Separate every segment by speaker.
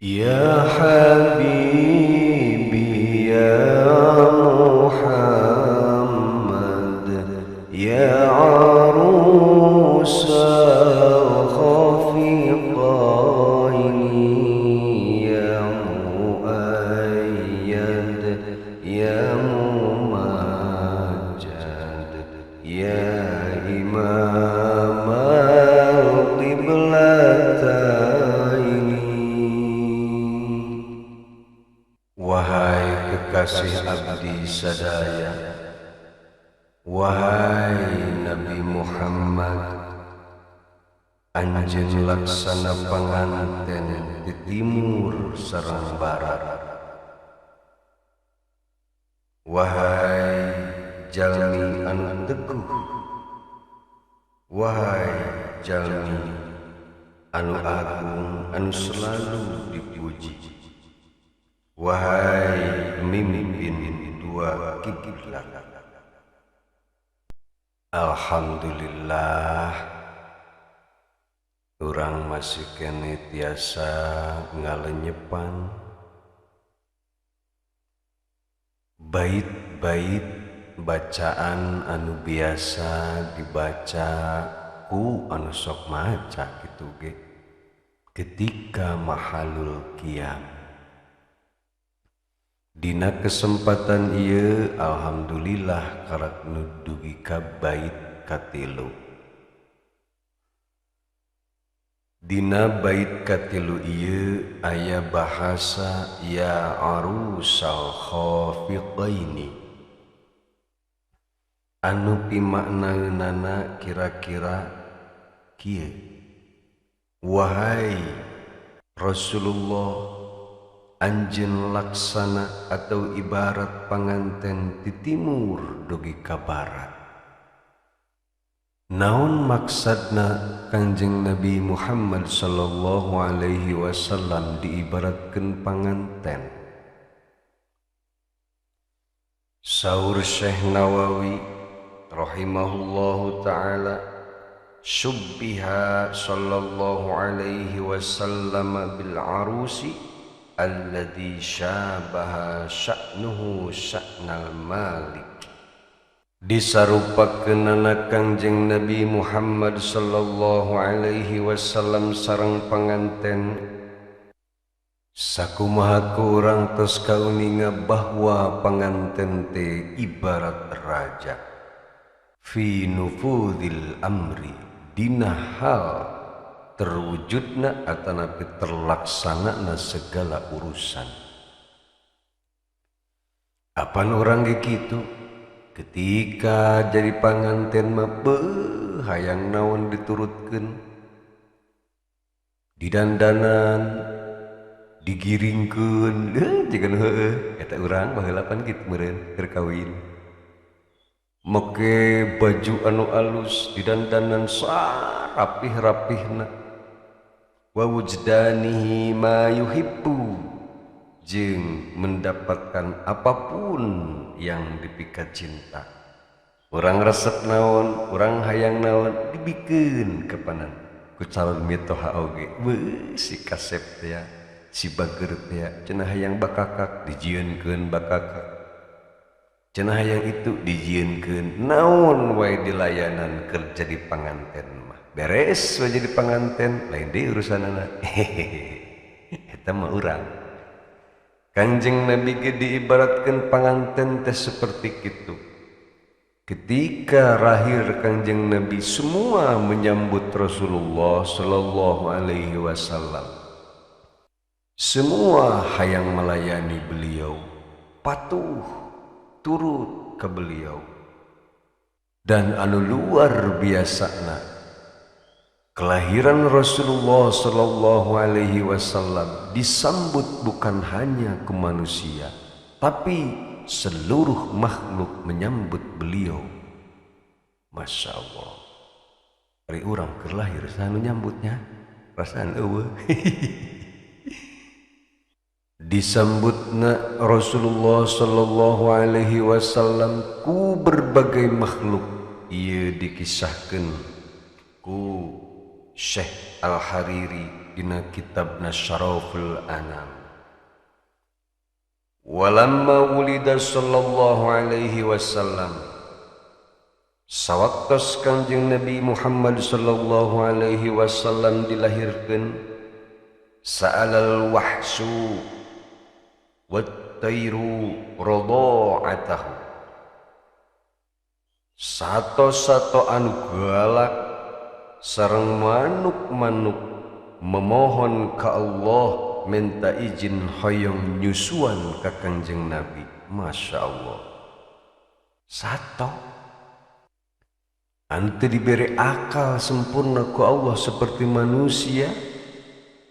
Speaker 1: Ya Habibi ya Muhammad ya arusa khafiqaini ya muayyad ya mumajjad ya imam al-qiblataini. Wahai kekasih abdi sadaya, wahai Nabi Muhammad, anjeun laksana panganten di timur sareng barat. Wahai jalmi anu teguh, wahai jalmi anu agung anu selalu dipuji, wahai pemimpin dua kiblat. Alhamdulillah, urang masih kene tiasa ngalenyepan bait-bait bacaan anu biasa dibaca ku anu sok maca kitu ge ketika mahalul qiyam. Dina kesempatan ieu alhamdulillah karak nudugi ka bait katilu. Dina bait katilu ieu aya bahasa ya arusal khafiqaini anu pimaknaeunana kira-kira kieu. Wahai Rasulullah, anjeun laksana atau ibarat panganten di timur dugi ka barat. Naon maksudna Kanjeng Nabi Muhammad sallallahu alaihi wasallam diibaratkeun panganten? Saur Syekh Nawawi rahimahullahu taala, syubbiha sallallahu alaihi wasallam bil arusi alladhi syabaha sya'nuhu sya'nal malik. Disarupakeunana Kanjeng Nabi Muhammad sallallahu alaihi wasallam sareng panganten sakumaha ku urang tos kauninga bahwa panganten teh ibarat raja fi nufudil amri dina hal terwujudna atanapi terlaksanana segala urusan. Apan orang kitu ketika jadi panganten mah beuh hayang naon diturutkeun, didandanan, digiringkeun, jangan heueuh eta urang baheula pan kitu meureun keur kawin. Make baju anu alus, didandanan sarapih-rapihna, wa wujdanihi ma yuhibbu, jeung mendapatkan apapun yang dipikat cinta. Urang resep naon, urang hayang naon dibikeun kepanan ku calon mitoha oge. Weuh si kasep teh si bager teh cenah hayang bakakak dijieunkeun bakakak, cenah hayang itu dijieunkeun naon wae dilayanan keur jadi panganten mah beres we jadi panganten lain deui urusanana. Eta mah urang. Kanjeng Nabi ge diibaratkeun panganten teh seperti kitu. Ketika lahir Kanjeng Nabi semua menyambut Rasulullah sallallahu alaihi wasallam. Semua hayang melayani beliau, patuh turut ke beliau. Dan anu luar biasana, kelahiran Rasulullah sallallahu alaihi wasallam disambut bukan hanya ke manusia, tapi seluruh makhluk menyambut beliau. Masya Allah, hari urang keur lahir sanu nyambutnya perasaan eueuh. Disambutna Rasulullah sallallahu alaihi wasallam ku berbagai makhluk. Ieu dikisahkeun ku Syekh Al-Hariri dina kitabna Syaraful Anam. Walamma wulida sallallahu alaihi wasallam, sawaktos Kanjeng Nabi Muhammad sallallahu alaihi wasallam dilahirkeun, sa'alal wahsu wattairu radha'atahu, sato-sato anu galak sareng manuk-manuk memohon ka Allah minta izin hoyong nyusuan ka Kanjeng Nabi. Masya Allah, sato ante diberi akal sempurna ku Allah seperti manusia,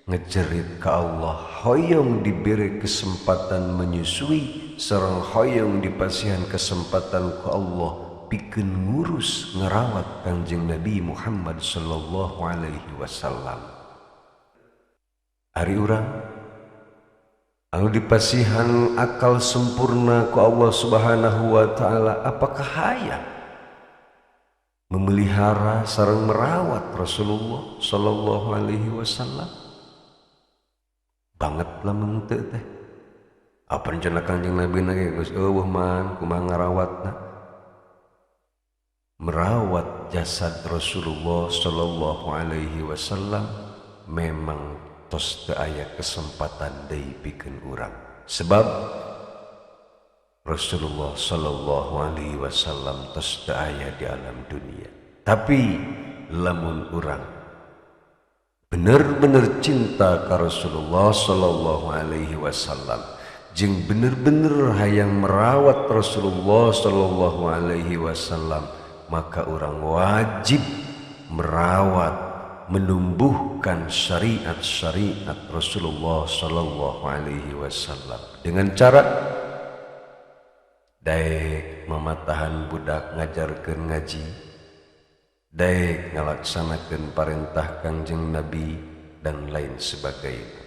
Speaker 1: ngejerit ka Allah hoyong diberi kesempatan menyusui sareng hoyong dipasihan kesempatan ku Allah pikeun ngurus ngerawat Kanjeng Nabi Muhammad sallallahu alaihi wasallam. Ari urang anu dipasihan akal sempurna ku Allah Subhanahu wa taala, apakah hayang memelihara sareng merawat Rasulullah sallallahu alaihi wasallam? Banget lamun teu teh. Apa rencana Kanjeng Nabi ge geus eueuh man kumaha ngarawatna? Merawat jasad Rasulullah sallallahu alaihi wasallam memang tos teu aya kesempatan deui pikeun urang. Sebab Rasulullah sallallahu alaihi wasallam tos teu aya di alam dunia. Tapi lamun urang bener-bener cinta ka Rasulullah sallallahu alaihi wasallam jeung bener-bener hayang merawat Rasulullah sallallahu alaihi wasallam, maka orang wajib merawat, menumbuhkan syariat-syariat Rasulullah sallallahu alaihi wasallam dengan cara daek mamatahan budak ngajarkeun ngaji, daek ngalaksanakeun parentah Kanjeng Nabi dan lain sebagainya.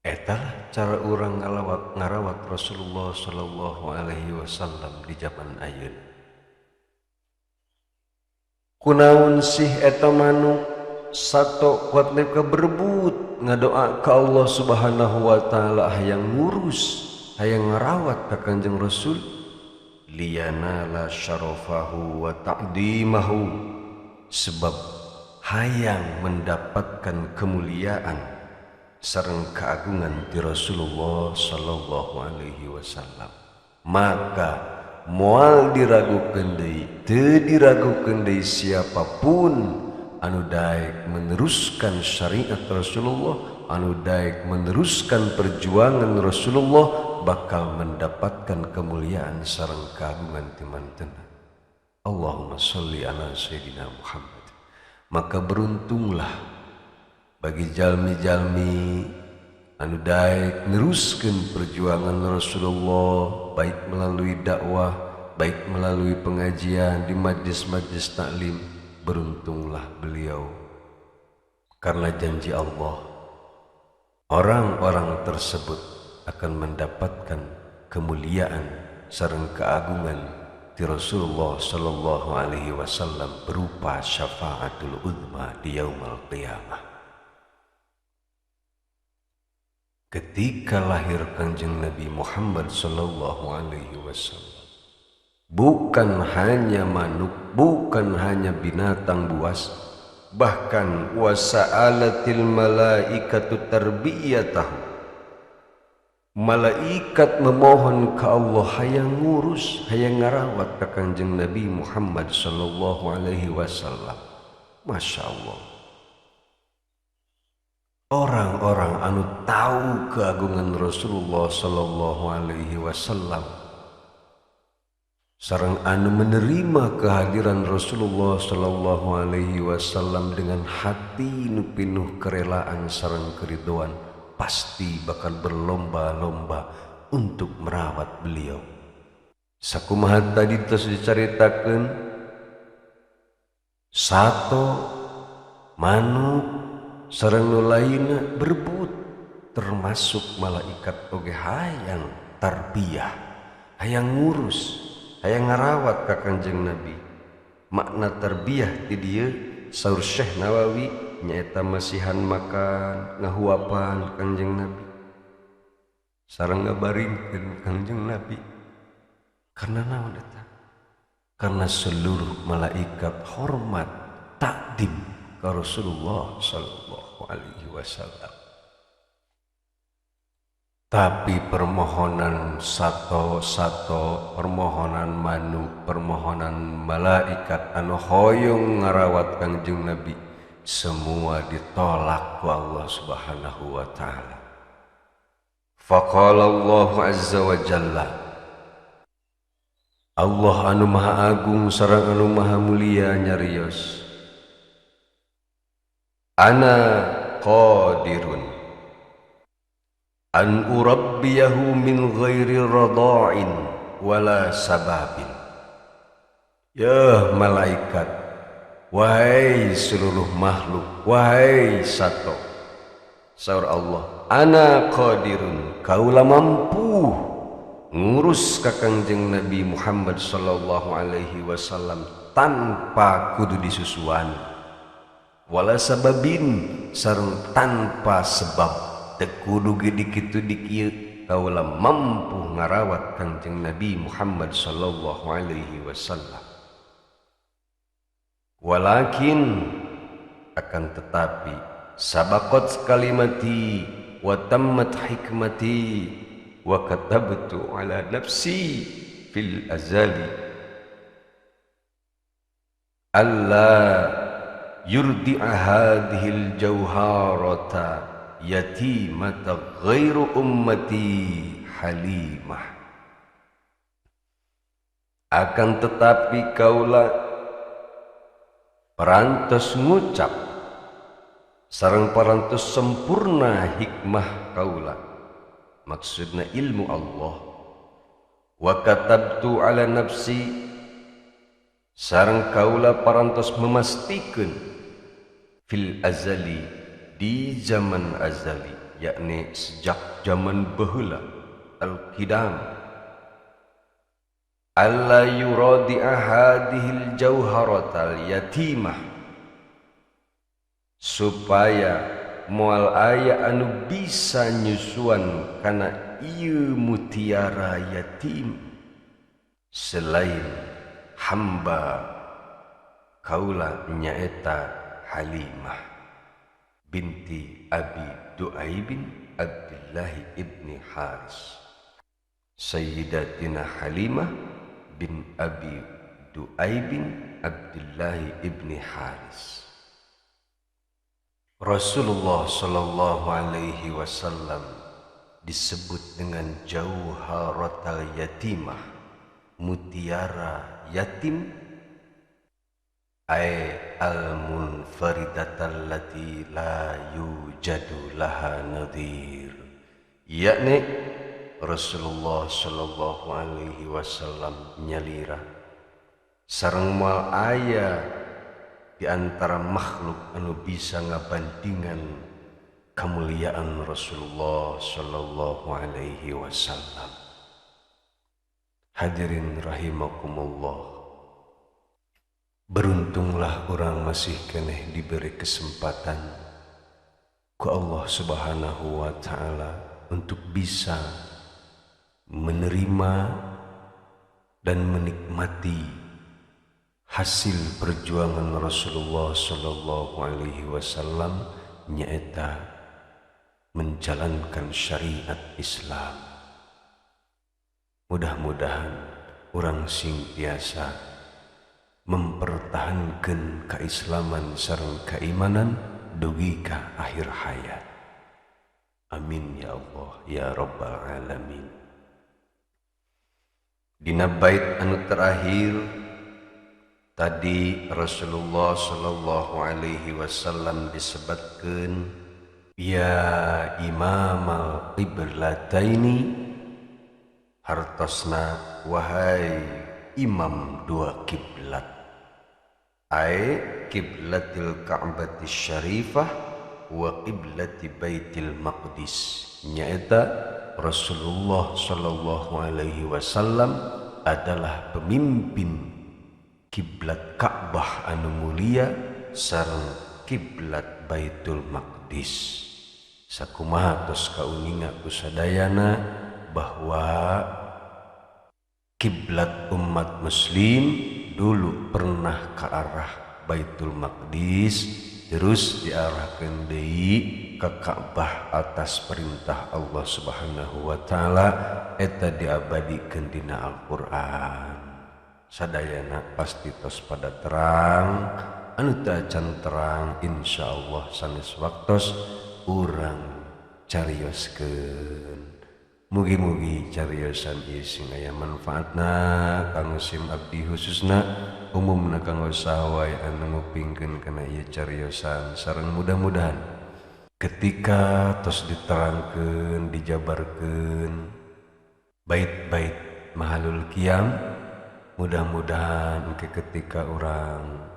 Speaker 1: Etalah cara orang ngarawat Rasulullah sallallahu alaihi wasallam di zaman ayeuna. Kunaon sih eta manuk sato kuat mereka berebut ngadoa ka Allah Subhanahu wa taala hayang ngurus, hayang ngarawat ka Kanjeng Rasul, liyanala syarafahu wa ta'dimahu, sebab hayang mendapatkan kemuliaan sareng keagungan ti Rasulullah sallallahu alaihi wasallam. Maka moal diragukeun deui, teu diragukeun deui siapapun anu daek meneruskan syariat Rasulullah, anu daek meneruskan perjuangan Rasulullah bakal mendapatkan kemuliaan sareng keagungan ti mantenna. Allahumma sholli ala sayyidina Muhammad. Maka beruntunglah bagi jalmi-jalmi anu daek neruskeun perjuangan Rasulullah, baik melalui dakwah, baik melalui pengajian di majlis-majlis taklim. Beruntunglah beliau, karena janji Allah, orang-orang tersebut akan mendapatkan kemuliaan sareng keagungan ti Rasulullah sallallahu alaihi wasallam berupa syafaatul uzma di yaumul qiyamah. Ketika lahir Kanjeng Nabi Muhammad sallallahu alaihi wasallam, bukan hanya manuk, bukan hanya binatang buas, bahkan wasa'alatil malaikatu tarbiyatahu, malaikat memohon ke Allah hayang ngurus, hayang ngarawat ka Kanjeng Nabi Muhammad sallallahu alaihi wasallam. Masya Allah, orang-orang anu tahu keagungan Rasulullah sallallahu alaihi wasallam sareng anu menerima kehadiran Rasulullah sallallahu alaihi wasallam dengan hati nu pinuh kerelaan sareng keriduan, pasti bakal berlomba-lomba untuk merawat beliau. Sakumaha tadi tos dicaritakeun, sato, manuk sareng nu lainna berebut, termasuk malaikat oge hayang tarbiyah, hayang ngurus, hayang ngarawat ka Kanjeng Nabi. Makna tarbiyah ti dieu saur Syekh Nawawi nyaeta masihan makan ngahuapan Kangjeng Nabi sareng ngabaringkeun Kangjeng Nabi karena naon eta karena seluruh malaikat hormat takdim ka Rasulullah sallallahu alaihi wasallam. Tapi permohonan sato-sato, permohonan manuk, permohonan malaikat anu hoyong ngarawat Kangjeng Nabi semua ditolak ku Allah Subhanahu wa taala. Faqala Allah azza wa jalla, Allah anu maha agung sareng anu maha mulia nyarios, ana qadirun an urabbiyahu min ghairi radha'in wala sababin. Ya malaikat, wahai seluruh makhluk, wahai sato, saur Allah, ana qadirun, kaula mampu ngurus ka Kangjeng Nabi Muhammad sallallahu alaihi wasallam tanpa kudu disusuan, wala sababin sareng tanpa sebab. Tekudu gede kitu dikieu kaula mampu ngarawat Kangjeng Nabi Muhammad sallallahu alaihi wasallam. Walakin akan tetapi sabaqat kalimati wa tammat hikmati wa katabtu ala nafsi fil azali alla yurdi'a hadhil jauharata yatimata ghairu ummati halimah. Akan tetapi kaula parantos ngucap sareng parantos sempurna hikmah kaula, maksudna ilmu Allah, wa katabtu ala nafsi sareng kaula parantos memastikeun fil azali di zaman azali, yakni sejak zaman baheula al-qidam, alla yuradi'a hadhil jauharatal yatimah, supaya moal aya anu bisa nyusuan kana ieu mutiara yatim selain hamba kaula nyaeta Halimah binti Abi Du'aibin Abdullah ibni Haris. Sayyidatina Halimah bin Abi Du'aibin Abdullah ibni Haris. Rasulullah sallallahu alaihi wasallam disebut dengan jauharatal yatimah, mutiara yatim, ay al-munfaridatal lati la yujadu laha nadhir, yakni Rasulullah sallallahu alaihi wasallam nyalira sareng moal aya di antara makhluk anu bisa ngabandingan kemuliaan Rasulullah sallallahu alaihi wasallam. Hadirin rahimakumullah, beruntunglah orang masih keneh diberi kesempatan ku Allah Subhanahu wa taala untuk bisa menerima dan menikmati hasil perjuangan Rasulullah sallallahu alaihi wasallam, nyaeta menjalankan syariat Islam. Mudah-mudahan orang sing biasa mempertahankan keislaman sareng keimanan dugi ka akhir hayat. Amin ya Allah ya rabbal alamin. Dina bait anu terakhir tadi Rasulullah sallallahu alaihi wasallam disebutkan ya imamal qiblataini, hartosna wahai imam dua kiblat, ay kiblatil Ka'bati Syarifah wa kiblati Baitil Maqdis, nyaeta Rasulullah sallallahu alaihi wasallam adalah pemimpin kiblat Ka'bah anu mulia sareng kiblat Baitul Maqdis. Sakumaha tos kauninga ku sadayana bahwa kiblat umat muslim dulu pernah ke arah Baitul Maqdis, terus diarahkeun deui ka Ka'bah atas perintah Allah Subhanahu wa taala, eta diabadikeun dina Al-Qur'an. Sadayana pasti tos pada terang, anu teu acan terang insyaallah sanes waktos urang carioskeun. Mugi-mugi cariosan ieu sing aya manfaatna kanggo sim abdi khususna umumna kanggo saha anu ngupingkeun kana ieu cariosan, sareng mudah-mudahan ketika tos diterangkeun dijabarkeun bait-bait mahalul qiyam, mudah-mudahan ketika orang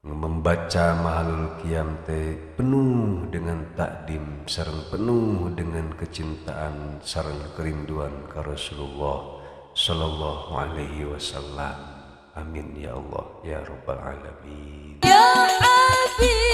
Speaker 1: membaca mahalul qiyam teh penuh dengan takdim sareng penuh dengan kecintaan sareng kerinduan ka Rasulullah sallallahu alaihi wasallam. Amin ya Allah ya rabbal alamin. Ya Habib